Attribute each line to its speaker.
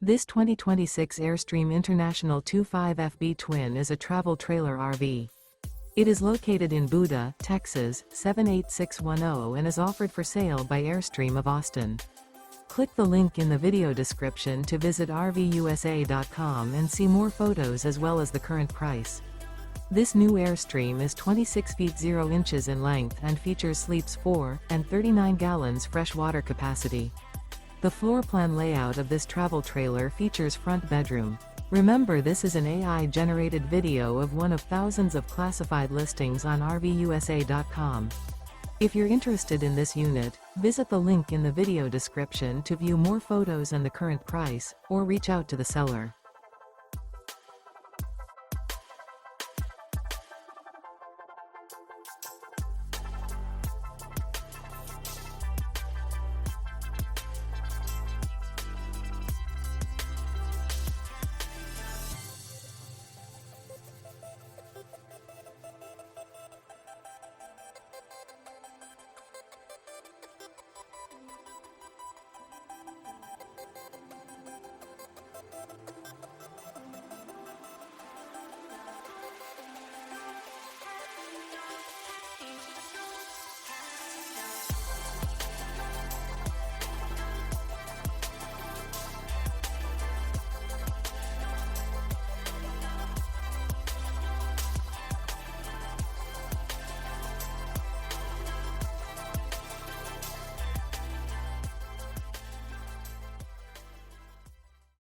Speaker 1: This 2026 Airstream International 25FB Twin is a travel trailer RV. It is located in Buda, Texas, 78610 and is offered for sale by Airstream of Austin. Click the link in the video description to visit RVUSA.com and see more photos as well as the current price. This new Airstream is 26 feet 0 inches in length and features sleeps 4 and 39 gallons fresh water capacity. The floor plan layout of this travel trailer features front bedroom. Remember, this is an AI-generated video of one of thousands of classified listings on RVUSA.com. If you're interested in this unit, visit the link in the video description to view more photos and the current price, or reach out to the seller.